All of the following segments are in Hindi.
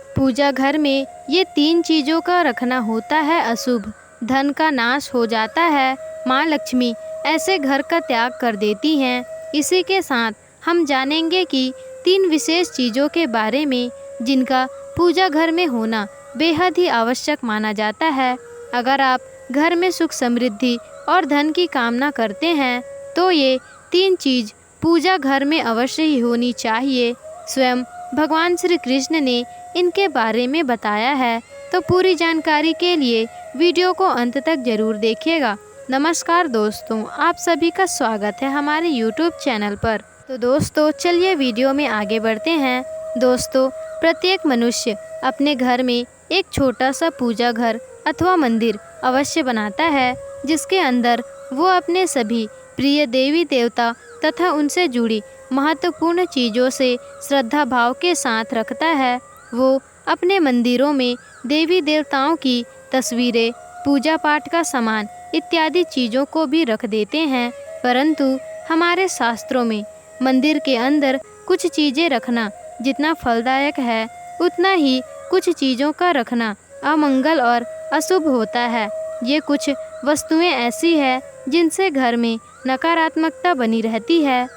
पूजा घर में ये 3 चीज़ों का रखना होता है अशुभ। धन का नाश हो जाता है, माँ लक्ष्मी ऐसे घर का त्याग कर देती हैं। इसी के साथ हम जानेंगे कि 3 विशेष चीज़ों के बारे में जिनका पूजा घर में होना बेहद ही आवश्यक माना जाता है। अगर आप घर में सुख समृद्धि और धन की कामना करते हैं तो ये 3 चीज़ पूजा घर में अवश्य ही होनी चाहिए। स्वयं भगवान श्री कृष्ण ने इनके बारे में बताया है, तो पूरी जानकारी के लिए वीडियो को अंत तक जरूर देखिएगा। नमस्कार दोस्तों, आप सभी का स्वागत है हमारे YouTube चैनल पर। तो दोस्तों चलिए वीडियो में आगे बढ़ते हैं। दोस्तों, प्रत्येक मनुष्य अपने घर में एक छोटा सा पूजा घर अथवा मंदिर अवश्य बनाता है, जिसके अंदर वो अपने सभी प्रिय देवी देवता तथा उनसे जुड़ी महत्वपूर्ण चीज़ों से श्रद्धा भाव के साथ रखता है। वो अपने मंदिरों में देवी देवताओं की तस्वीरें, पूजा पाठ का सामान इत्यादि चीज़ों को भी रख देते हैं। परंतु हमारे शास्त्रों में मंदिर के अंदर कुछ चीज़ें रखना जितना फलदायक है, उतना ही कुछ चीज़ों का रखना अमंगल और अशुभ होता है। ये कुछ वस्तुएं ऐसी हैं जिनसे घर में नकारात्मकता बनी रहती है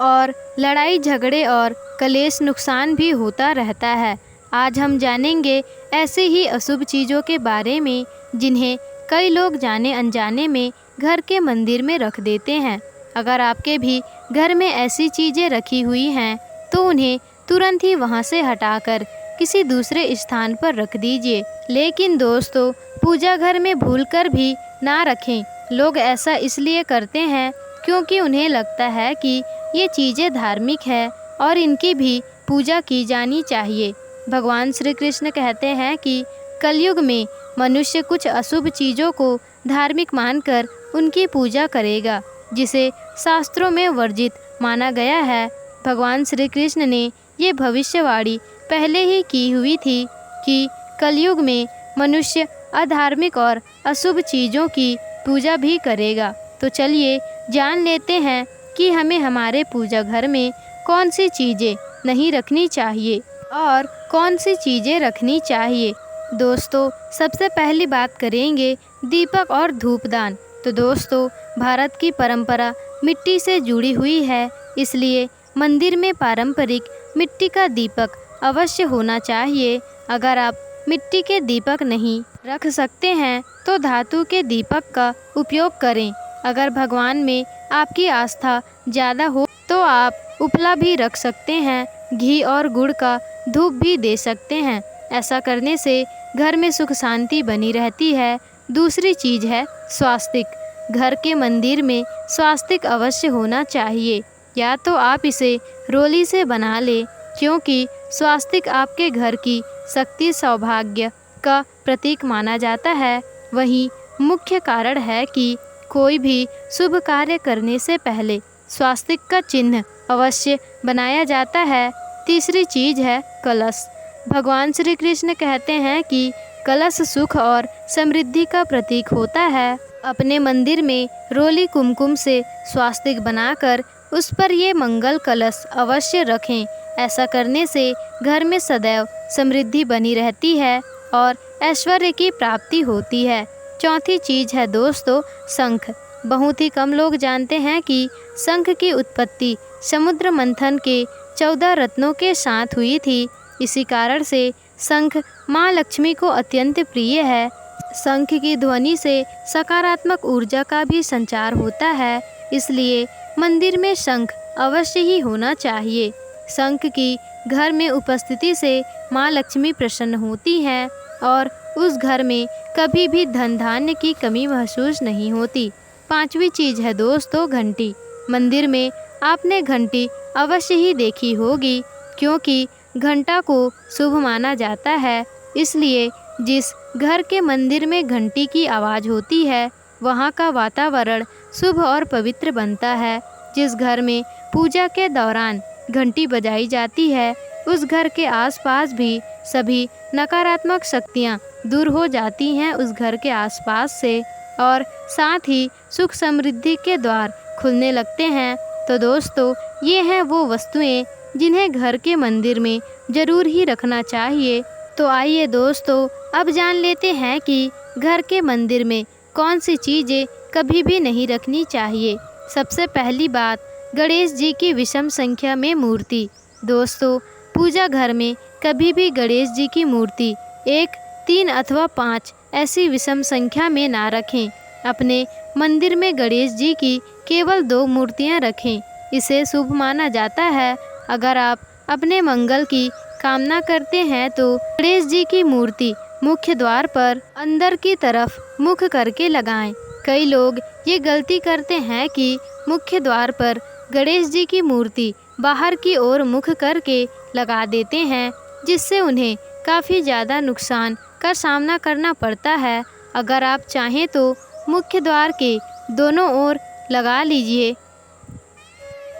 और लड़ाई झगड़े और कलेश नुकसान भी होता रहता है। आज हम जानेंगे ऐसे ही अशुभ चीज़ों के बारे में जिन्हें कई लोग जाने अनजाने में घर के मंदिर में रख देते हैं। अगर आपके भी घर में ऐसी चीज़ें रखी हुई हैं तो उन्हें तुरंत ही वहां से हटाकर किसी दूसरे स्थान पर रख दीजिए। लेकिन दोस्तों, पूजा घर में भूलकर भी ना रखें। लोग ऐसा इसलिए करते हैं क्योंकि उन्हें लगता है कि ये चीज़ें धार्मिक है और इनकी भी पूजा की जानी चाहिए। भगवान श्री कृष्ण कहते हैं कि कलयुग में मनुष्य कुछ अशुभ चीज़ों को धार्मिक मानकर उनकी पूजा करेगा, जिसे शास्त्रों में वर्जित माना गया है। भगवान श्री कृष्ण ने ये भविष्यवाणी पहले ही की हुई थी कि कलयुग में मनुष्य अधार्मिक और अशुभ चीज़ों की पूजा भी करेगा। तो चलिए जान लेते हैं कि हमें हमारे पूजा घर में कौन सी चीज़ें नहीं रखनी चाहिए और कौन सी चीज़ें रखनी चाहिए। दोस्तों, सबसे पहली बात करेंगे दीपक और धूपदान। तो दोस्तों, भारत की परंपरा मिट्टी से जुड़ी हुई है, इसलिए मंदिर में पारंपरिक मिट्टी का दीपक अवश्य होना चाहिए। अगर आप मिट्टी के दीपक नहीं रख सकते हैं तो धातु के दीपक का उपयोग करें। अगर भगवान में आपकी आस्था ज़्यादा हो तो आप उपला भी रख सकते हैं। घी और गुड़ का धूप भी दे सकते हैं। ऐसा करने से घर में सुख शांति बनी रहती है। दूसरी चीज़ है स्वास्तिक। घर के मंदिर में स्वास्तिक अवश्य होना चाहिए, या तो आप इसे रोली से बना लें, क्योंकि स्वास्तिक आपके घर की शक्ति सौभाग्य का प्रतीक माना जाता है। वहीं मुख्य कारण है कि कोई भी शुभ कार्य करने से पहले स्वास्तिक का चिन्ह अवश्य बनाया जाता है। तीसरी चीज़ है कलश। भगवान श्री कृष्ण कहते हैं कि कलश सुख और समृद्धि का प्रतीक होता है। अपने मंदिर में रोली कुमकुम से स्वास्तिक बनाकर उस पर ये मंगल कलश अवश्य रखें। ऐसा करने से घर में सदैव समृद्धि बनी रहती है और ऐश्वर्य की प्राप्ति होती है। चौथी चीज़ है दोस्तों शंख। बहुत ही कम लोग जानते हैं कि शंख की उत्पत्ति समुद्र मंथन के 14 रत्नों के साथ हुई थी। इसी कारण से शंख माँ लक्ष्मी को अत्यंत प्रिय है। शंख की ध्वनि से सकारात्मक ऊर्जा का भी संचार होता है, इसलिए मंदिर में शंख अवश्य ही होना चाहिए। शंख की घर में उपस्थिति से माँ लक्ष्मी प्रसन्न होती हैं और उस घर में कभी भी धन धान्य की कमी महसूस नहीं होती। पांचवी चीज़ है दोस्तों घंटी। मंदिर में आपने घंटी अवश्य ही देखी होगी, क्योंकि घंटा को शुभ माना जाता है। इसलिए जिस घर के मंदिर में घंटी की आवाज़ होती है वहाँ का वातावरण शुभ और पवित्र बनता है। जिस घर में पूजा के दौरान घंटी बजाई जाती है उस घर के आसपास भी सभी नकारात्मक शक्तियाँ दूर हो जाती हैं उस घर के आसपास से, और साथ ही सुख समृद्धि के द्वार खुलने लगते हैं। तो दोस्तों, ये हैं वो वस्तुएं जिन्हें घर के मंदिर में ज़रूर ही रखना चाहिए। तो आइए दोस्तों, अब जान लेते हैं कि घर के मंदिर में कौन सी चीज़ें कभी भी नहीं रखनी चाहिए। सबसे पहली बात, गणेश जी की विषम संख्या में मूर्ति। दोस्तों, पूजा घर में कभी भी गणेश जी की मूर्ति 1, 3 अथवा 5 ऐसी विषम संख्या में ना रखें। अपने मंदिर में गणेश जी की केवल 2 मूर्तियां रखें। इसे शुभ माना जाता है। अगर आप अपने मंगल की कामना करते हैं तो गणेश जी की मूर्ति मुख्य द्वार पर अंदर की तरफ मुख करके लगाएं। कई लोग ये गलती करते हैं कि मुख्य द्वार पर गणेश जी की मूर्ति बाहर की ओर मुख करके लगा देते हैं, जिससे उन्हें काफ़ी ज़्यादा नुकसान का सामना करना पड़ता है। अगर आप चाहें तो मुख्य द्वार के दोनों ओर लगा लीजिए।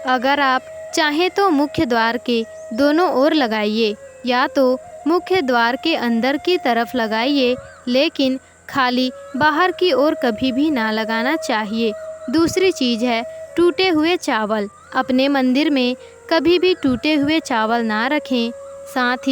अगर आप चाहें तो मुख्य द्वार के दोनों ओर लगाइए या तो मुख्य द्वार के अंदर की तरफ लगाइए, लेकिन खाली बाहर की ओर कभी भी ना लगाना चाहिए। दूसरी चीज़ है टूटे हुए चावल। अपने मंदिर में कभी भी टूटे हुए चावल ना रखें। साथ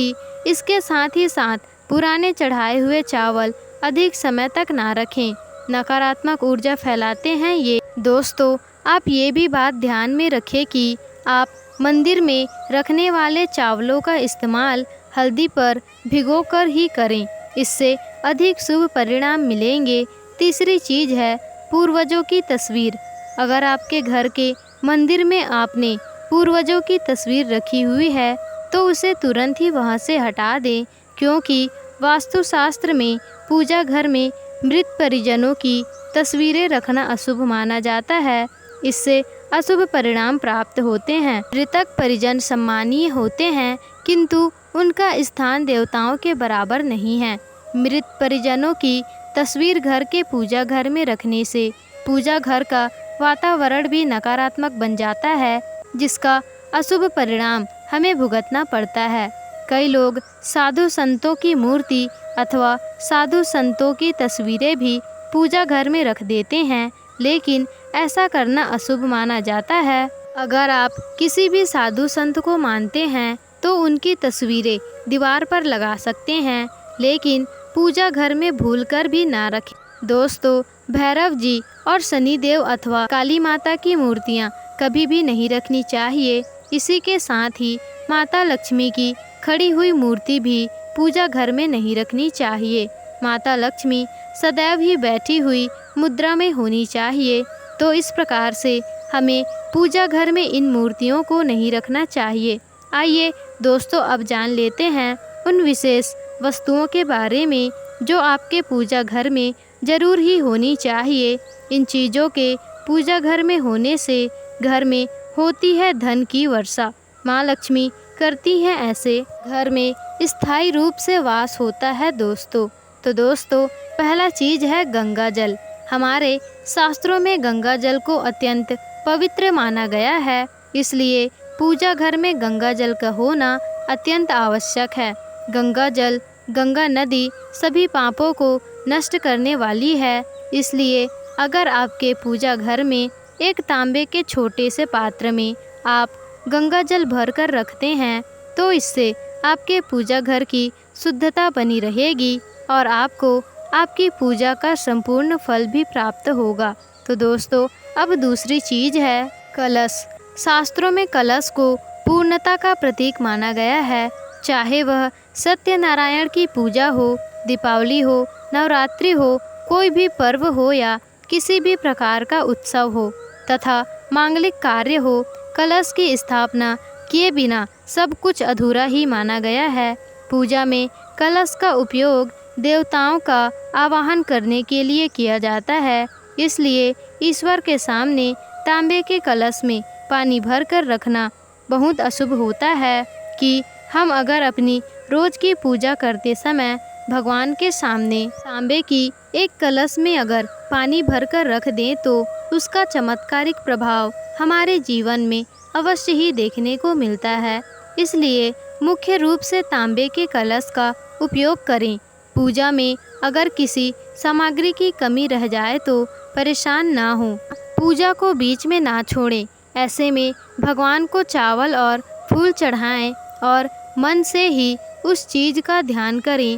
ही साथ पुराने चढ़ाए हुए चावल अधिक समय तक ना रखें, नकारात्मक ऊर्जा फैलाते हैं ये। दोस्तों, आप ये भी बात ध्यान में रखें कि आप मंदिर में रखने वाले चावलों का इस्तेमाल हल्दी पर भिगोकर ही करें, इससे अधिक शुभ परिणाम मिलेंगे। तीसरी चीज़ है पूर्वजों की तस्वीर। अगर आपके घर के मंदिर में आपने पूर्वजों की तस्वीर रखी हुई है तो उसे तुरंत ही वहां से हटा दें, क्योंकि वास्तुशास्त्र में पूजा घर में मृत परिजनों की तस्वीरें रखना अशुभ माना जाता है। इससे अशुभ परिणाम प्राप्त होते हैं। मृतक परिजन सम्मानीय होते हैं, किंतु उनका स्थान देवताओं के बराबर नहीं है। मृत परिजनों की तस्वीर घर के पूजा घर में रखने से पूजा घर का वातावरण भी नकारात्मक बन जाता है, जिसका अशुभ परिणाम हमें भुगतना पड़ता है। कई लोग साधु संतों की मूर्ति अथवा साधु संतों की तस्वीरें भी पूजा घर में रख देते हैं, लेकिन ऐसा करना अशुभ माना जाता है। अगर आप किसी भी साधु संत को मानते हैं तो उनकी तस्वीरें दीवार पर लगा सकते हैं, लेकिन पूजा घर में भूलकर भी ना रखें। दोस्तों, भैरव जी और शनिदेव अथवा काली माता की मूर्तियां कभी भी नहीं रखनी चाहिए। इसी के साथ ही माता लक्ष्मी की खड़ी हुई मूर्ति भी पूजा घर में नहीं रखनी चाहिए। माता लक्ष्मी सदैव ही बैठी हुई मुद्रा में होनी चाहिए। तो इस प्रकार से हमें पूजा घर में इन मूर्तियों को नहीं रखना चाहिए। आइए दोस्तों, अब जान लेते हैं उन विशेष वस्तुओं के बारे में जो आपके पूजा घर में ज़रूर ही होनी चाहिए। इन चीज़ों के पूजा घर में होने से घर में होती है धन की वर्षा। माँ लक्ष्मी करती हैं ऐसे घर में स्थायी रूप से वास होता है दोस्तों। तो दोस्तों, पहला चीज़ है गंगा जल। हमारे शास्त्रों में गंगा जल को अत्यंत पवित्र माना गया है, इसलिए पूजा घर में गंगा जल का होना अत्यंत आवश्यक है। गंगा जल, गंगा नदी सभी पापों को नष्ट करने वाली है, इसलिए अगर आपके पूजा घर में एक तांबे के छोटे से पात्र में आप गंगा जल भरकर रखते हैं तो इससे आपके पूजा घर की शुद्धता बनी रहेगी और आपको आपकी पूजा का संपूर्ण फल भी प्राप्त होगा। तो दोस्तों, अब दूसरी चीज़ है कलश। शास्त्रों में कलश को पूर्णता का प्रतीक माना गया है। चाहे वह सत्यनारायण की पूजा हो, दीपावली हो, नवरात्रि हो, कोई भी पर्व हो या किसी भी प्रकार का उत्सव हो तथा मांगलिक कार्य हो, कलश की स्थापना किए बिना सब कुछ अधूरा ही माना गया है। पूजा में कलश का उपयोग देवताओं का आवाहन करने के लिए किया जाता है, इसलिए ईश्वर के सामने तांबे के कलश में पानी भर कर रखना बहुत अशुभ होता है कि हम अगर अपनी रोज की पूजा करते समय भगवान के सामने तांबे की एक कलश में अगर पानी भरकर रख दें तो उसका चमत्कारिक प्रभाव हमारे जीवन में अवश्य ही देखने को मिलता है। इसलिए मुख्य रूप से तांबे के कलश का उपयोग करें। पूजा में अगर किसी सामग्री की कमी रह जाए तो परेशान ना हो, पूजा को बीच में ना छोड़ें। ऐसे में भगवान को चावल और फूल चढ़ाएं और मन से ही उस चीज़ का ध्यान करें।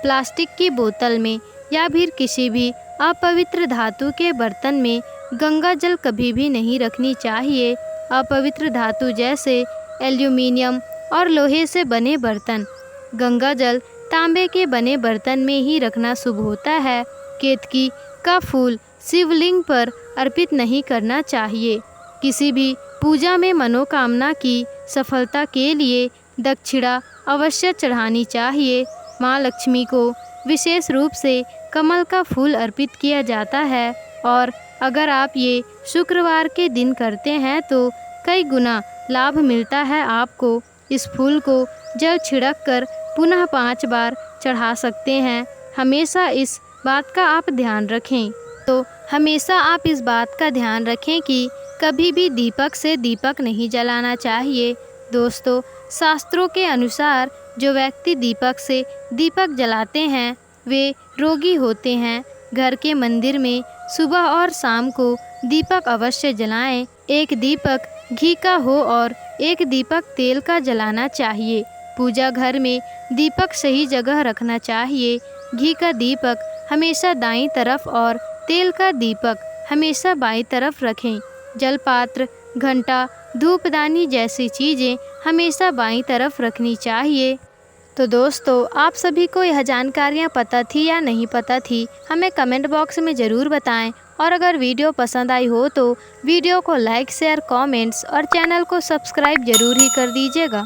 प्लास्टिक की बोतल में या फिर किसी भी अपवित्र धातु के बर्तन में गंगा जल कभी भी नहीं रखनी चाहिए। अपवित्र धातु जैसे एल्यूमीनियम और लोहे से बने बर्तन, गंगा जल तांबे के बने बर्तन में ही रखना शुभ होता है। केतकी का फूल शिवलिंग पर अर्पित नहीं करना चाहिए। किसी भी पूजा में मनोकामना की सफलता के लिए दक्षिणा अवश्य चढ़ानी चाहिए। माँ लक्ष्मी को विशेष रूप से कमल का फूल अर्पित किया जाता है और अगर आप ये शुक्रवार के दिन करते हैं तो कई गुना लाभ मिलता है आपको। इस फूल को जल छिड़क कर पुनः 5 बार चढ़ा सकते हैं। हमेशा इस बात का आप ध्यान रखें। तो हमेशा आप इस बात का ध्यान रखें कि कभी भी दीपक से दीपक नहीं जलाना चाहिए। दोस्तों, शास्त्रों के अनुसार जो व्यक्ति दीपक से दीपक जलाते हैं वे रोगी होते हैं। घर के मंदिर में सुबह और शाम को दीपक अवश्य जलाएं। एक दीपक घी का हो और एक दीपक तेल का जलाना चाहिए। पूजा घर में दीपक सही जगह रखना चाहिए। घी का दीपक हमेशा दाईं तरफ और तेल का दीपक हमेशा बाईं तरफ रखें। जलपात्र, घंटा, धूपदानी जैसी चीज़ें हमेशा बाईं तरफ रखनी चाहिए। तो दोस्तों, आप सभी को यह जानकारियाँ पता थी या नहीं पता थी, हमें कमेंट बॉक्स में ज़रूर बताएं। और अगर वीडियो पसंद आई हो तो वीडियो को लाइक, शेयर, कमेंट्स और चैनल को सब्सक्राइब ज़रूर ही कर दीजिएगा।